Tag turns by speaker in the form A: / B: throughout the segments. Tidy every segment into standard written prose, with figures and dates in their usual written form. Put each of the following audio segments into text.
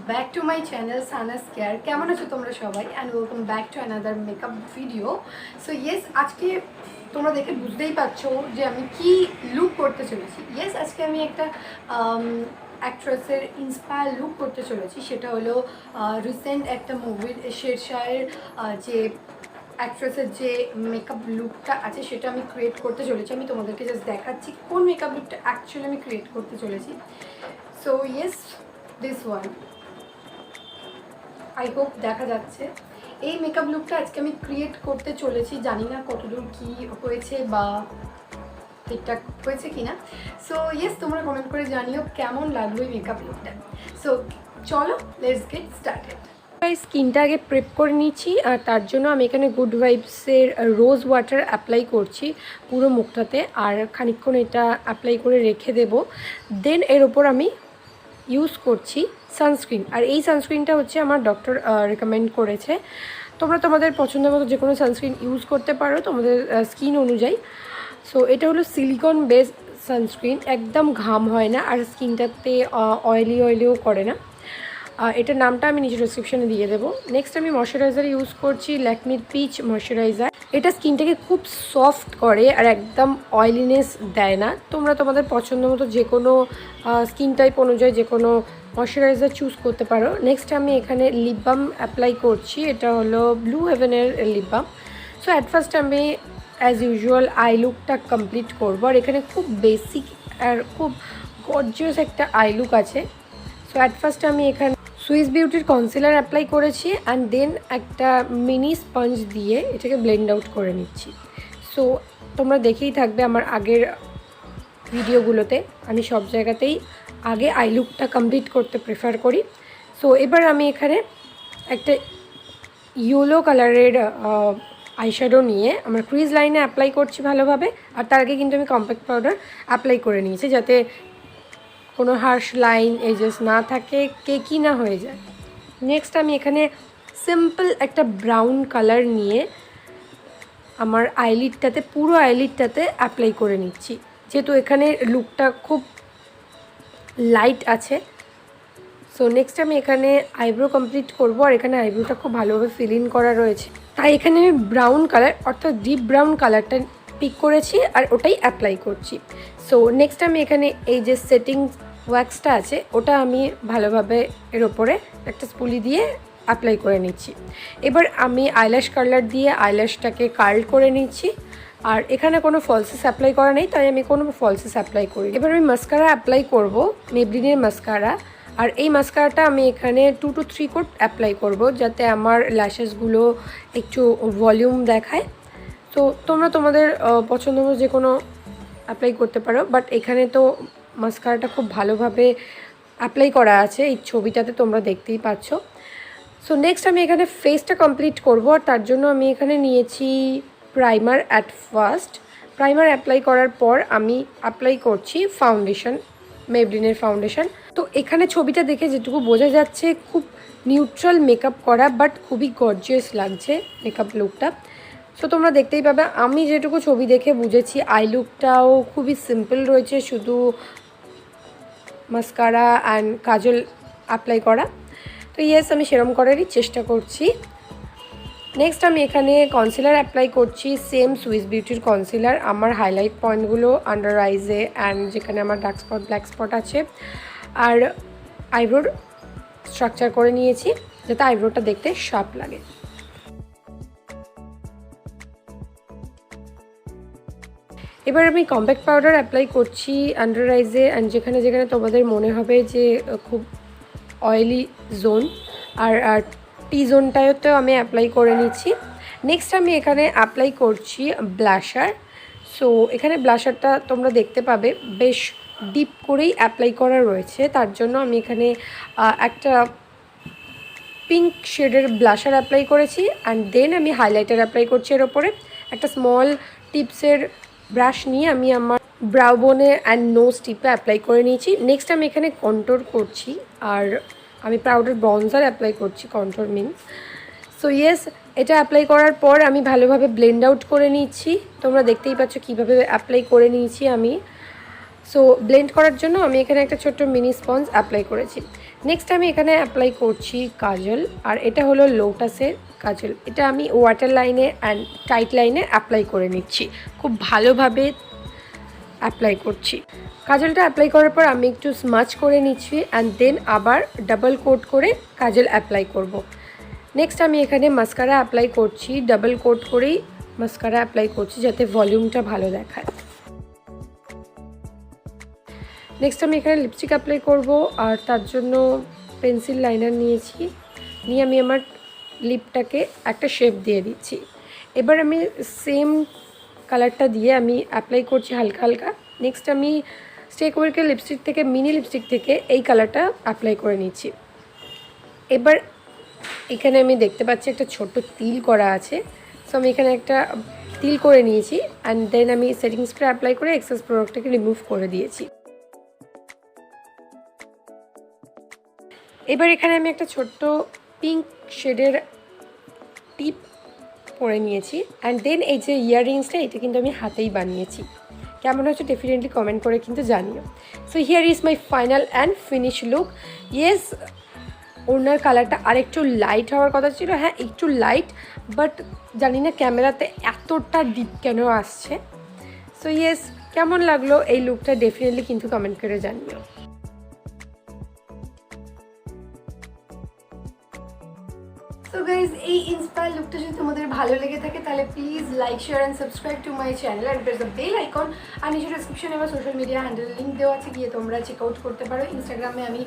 A: back to my channel Sahanas care কেমন আছো তোমরা সবাই and welcome back to another makeup video. So yes, আজকে তোমরা দেখে বুঝতেই পারছো যে আমি কি লুক করতে চলেছি. Yes, আজকে আমি একটা অ্যাক্ট্রেসের ইন্সপায়ার লুক করতে চলেছি. সেটা হলো রিসেন্ট একটা মুভির শেরশাহের যে অ্যাক্ট্রেসের যে মেকআপ লুকটা আছে সেটা আমি ক্রিয়েট করতে চলেছি. আমি তোমাদেরকে জাস্ট দেখাচ্ছি কোন মেকআপ লুকটা অ্যাকচুয়ালি আমি ক্রিয়েট করতে চলেছি. So yes, this one, I hope দেখা যাচ্ছে. এই মেকআপ লুকটা আজকে আমি ক্রিয়েট করতে চলেছি. জানি না কতদূর কী হয়েছে বা ঠিকঠাক হয়েছে কি না. সো ইয়েস, তোমরা কমেন্ট করে জানিও কেমন লাগলো এই মেকআপ লুকটা. সো চলো, লেটস গেট স্টার্টেড. স্কিনটা আগে প্রেপ করে নিচ্ছি, আর তার জন্য আমি এখানে গুড ভাইবসের রোজ ওয়াটার অ্যাপ্লাই করছি পুরো মুখটাতে, আর খানিকক্ষণ এটা অ্যাপ্লাই করে রেখে দেব. দেন এর ওপর আমি ইউজ করছি সানস্ক্রিন, আর এই সানস্ক্রিনটা হচ্ছে আমার ডক্টর রেকমেন্ড করেছে. তোমরা তোমাদের পছন্দের মতো যে কোনো সানস্ক্রিন ইউজ করতে পারো তোমাদের স্কিন অনুযায়ী. সো এটা হলো সিলিকন বেসড সানস্ক্রিন, একদম ঘাম হয় না আর স্কিনটাতে অয়েলিও করে না. এটার নামটা আমি নিচে ডেসক্রিপশনে দিয়ে দেবো. নেক্সট আমি ময়শ্চারাইজার ইউজ করছি ল্যাকমির পিচ ময়শ্চারাইজার. এটা স্কিনটাকে খুব সফট করে আর একদম অয়েলিনেস দেয় না. তোমরা তোমাদের পছন্দ মতো যে কোনো স্কিন টাইপ অনুযায়ী যে কোনো ময়শ্চারাইজার চুজ করতে পারো. নেক্সট আমি এখানে লিপ বাম অ্যাপ্লাই করছি. এটা হলো ব্লু হেভেনের lip balm. So at first আমি অ্যাজ ইউজুয়াল আই লুকটা কমপ্লিট করবো, আর এখানে খুব বেসিক আর খুব গর্জিয়াস একটা আই লুক আছে. সো অ্যাট ফার্স্ট আমি এখানে সুইস বিউটির কনসিলার অ্যাপ্লাই করেছি, অ্যান্ড দেন একটা মিনি স্পঞ্জ দিয়ে এটাকে ব্লেন্ড আউট করে নিচ্ছি. সো তোমরা দেখেই থাকবে আমার আগের ভিডিওগুলোতে আমি সব জায়গাতেই আগে আই লুকটা কমপ্লিট করতে প্রেফার করি. সো এবার আমি এখানে একটা ইয়েলো কালারের আইশ্যাডো নিয়ে আমার ক্রিজ লাইনে অ্যাপ্লাই করছি ভালোভাবে. আর তার আগে কিন্তু আমি কম্প্যাক্ট পাউডার অ্যাপ্লাই করে নিয়েছি যাতে কোনো হার্শ লাইন এজেস না থাকে, কেকি না হয়ে যায়. নেক্সট আমি এখানে সিম্পল একটা ব্রাউন কালার নিয়ে আমার আইলিডটাতে পুরো আইলিডটাতে অ্যাপ্লাই করে নিচ্ছি, যেহেতু এখানে লুকটা খুব লাইট আছে. সো নেক্সট আমি এখানে আইব্রো কমপ্লিট করবো, আর এখানে আইব্রোটা খুব ভালোভাবে ফিল ইন করা রয়েছে, তাই এখানে আমি ব্রাউন কালার অর্থাৎ ডিপ ব্রাউন কালারটা পিক করেছি আর ওটাই অ্যাপ্লাই করছি. সো নেক্সট আমি এখানে এই যে সেটিং ওয়্যাক্সটা আছে ওটা আমি ভালোভাবে এর ওপরে একটা স্পুলি দিয়ে অ্যাপ্লাই করে নিচ্ছি. এবার আমি আইল্যাশ কার্লার দিয়ে আইল্যাশটাকে কার্ল করে নিচ্ছি, আর এখানে কোনো ফলসেস অ্যাপ্লাই করা নেই তাই আমি কোনো ফলসেস অ্যাপ্লাই করি. এবার আমি মাস্কারা অ্যাপ্লাই করব, মেবলিনের মাস্কারা. আর এই মাস্কারাটা আমি এখানে 2 to 3 কোট অ্যাপ্লাই করব যাতে আমার ল্যাশেসগুলো একটু ভলিউম দেখায়. তো তোমরা তোমাদের পছন্দ মতো যে কোনো অ্যাপ্লাই করতে পারো, বাট এখানে তো মাস্কারাটা খুব ভালোভাবে অ্যাপ্লাই করা আছে এই ছবিটাতে তোমরা দেখতেই পাচ্ছ. সো নেক্সট আমি এখানে ফেসটা কমপ্লিট করব, আর তার জন্য আমি এখানে নিয়েছি primer. At first primer apply করার পর আমি অ্যাপ্লাই করছি ফাউন্ডেশন, মেবলিনের ফাউন্ডেশন. তো এখানে ছবিটা দেখে যেটুকু বোঝা যাচ্ছে খুব নিউট্রাল মেকআপ করা, বাট খুবই গর্জিয়াস লাগছে মেকআপ লুকটা. সো তোমরা দেখতেই পাবে আমি যেটুকু ছবি দেখে বুঝেছি আই লুকটাও খুবই সিম্পল রয়েছে, শুধু মাস্কারা অ্যান্ড কাজল অ্যাপ্লাই করা. তো ইয়েস, আমি সেরম করারই চেষ্টা করছি. নেক্সট আমি এখানে কনসিলার অ্যাপ্লাই করছি, সেম সুইস বিউটির কনসিলার. আমার হাইলাইট পয়েন্টগুলো আন্ডার আইজে অ্যান্ড যেখানে আমার ডার্ক স্পট ব্ল্যাক স্পট আছে, আর আইব্রোর স্ট্রাকচার করে নিয়েছি যাতে আইব্রোটা দেখতে শার্প লাগে. এবার আমি কম্প্যাক্ট পাউডার অ্যাপ্লাই করছি আন্ডার আইজে অ্যান্ড যেখানে যেখানে তোমাদের মনে হবে যে খুব অয়েলি জোন, আর টি জোনটাতেও আমি অ্যাপ্লাই করে নিচ্ছি. নেক্সট আমি এখানে অ্যাপ্লাই করছি ব্লাশার. সো এখানে ব্লাশারটা তোমরা দেখতে পাবে বেশ ডিপ করেই অ্যাপ্লাই করা রয়েছে, তার জন্য আমি এখানে একটা পিঙ্ক শেডের ব্লাশার অ্যাপ্লাই করেছি, অ্যান্ড দেন আমি হাইলাইটার অ্যাপ্লাই করছি এর ওপরে. একটা স্মল টিপসের ব্রাশ নিয়ে আমি আমার ব্রাউ বোনে অ্যান্ড নোজ টিপে অ্যাপ্লাই করে নিয়েছি. নেক্সট আমি এখানে কন্ট্রোর করছি, আর আমি পাউডার ব্রনজার অ্যাপ্লাই করছি, কন্ট্রোর মিন্স. সো ইয়েস, এটা অ্যাপ্লাই করার পর আমি ভালোভাবে ব্লেন্ড আউট করে নিচ্ছি. তোমরা দেখতেই পাচ্ছ কীভাবে অ্যাপ্লাই করে নিয়েছি আমি. সো ব্লেন্ড করার জন্য আমি এখানে একটা ছোট্ট মিনি স্পঞ্জ অ্যাপ্লাই করেছি.
B: নেক্সট আমি এখানে অ্যাপ্লাই করছি কাজল, আর এটা হলো লোটাসের কাজল। এটা আমি ওয়াটার লাইনে অ্যান্ড টাইট লাইনে অ্যাপ্লাই করে নিচ্ছি, খুব ভালোভাবে অ্যাপ্লাই করছি। কাজলটা অ্যাপ্লাই করার পর আমি একটু স্মাচ করে নিচ্ছি অ্যান্ড দেন আবার ডাবল কোট করে কাজল অ্যাপ্লাই করব। নেক্সট আমি এখানে মাস্কারা অ্যাপ্লাই করছি, ডাবল কোট করেই মাস্কারা অ্যাপ্লাই করছি যাতে ভলিউমটা ভালো দেখায়। নেক্সট আমি এখানে লিপস্টিক অ্যাপ্লাই করব, আর তার জন্য পেন্সিল লাইনার নিয়েছি, নিয়ে আমি আমার লিপটাকে একটা শেপ দিয়ে দিচ্ছি। এবার আমি সেম কালারটা দিয়ে আমি অ্যাপ্লাই করছি হালকা হালকা। নেক্সট আমি স্টেক ওয়ার্কের লিপস্টিক থেকে, মিনি লিপস্টিক থেকে এই কালারটা অ্যাপ্লাই করে নিচ্ছি। এবার এখানে আমি দেখতে পাচ্ছি একটা ছোট্ট তিল করা আছে, সো আমি এখানে একটা তিল করে নিয়েছি অ্যান্ড দেন আমি সেটিং স্প্রে অ্যাপ্লাই করে এক্সেস প্রোডাক্টটাকে রিমুভ করে দিয়েছি। এবার এখানে আমি একটা ছোট্ট পিঙ্ক শেডের টিপ পরে নিয়েছি অ্যান্ড দেন এই যে ইয়াররিংসটা, এটা কিন্তু আমি হাতেই বানিয়েছি। কেমন হচ্ছে ডেফিনেটলি কমেন্ট করে কিন্তু জানিও। So here is my final and finish look. Yes, ওনার কালারটা আরেকটু লাইট হওয়ার কথা ছিল, হ্যাঁ একটু লাইট, বাট জানি না ক্যামেরাতে এতটা ডিপ কেন আসছে। সো ইয়েস, কেমন লাগলো এই লুকটা ডেফিনেটলি কিন্তু কমেন্ট করে জানিও।
A: সো গাইজ, এই ইন্সপায়ার লুকটা যদি তোমাদের ভালো লেগে থাকে তাহলে please like, share and subscribe to my channel and press the bell icon. আর নিচে ডিসক্রিপশনে আমার সোশ্যাল মিডিয়া হ্যান্ডেল লিঙ্ক দেওয়া আছে, গিয়ে তোমরা চেক আউট করতে পারো। ইনস্টাগ্রামে আমি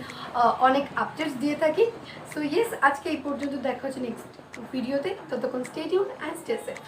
A: অনেক আপডেটস দিয়ে থাকি। সো ইয়েস, আজকে এই পর্যন্ত, দেখা হচ্ছে নেক্সট ভিডিওতে। ততক্ষণ stay tune and stay safe.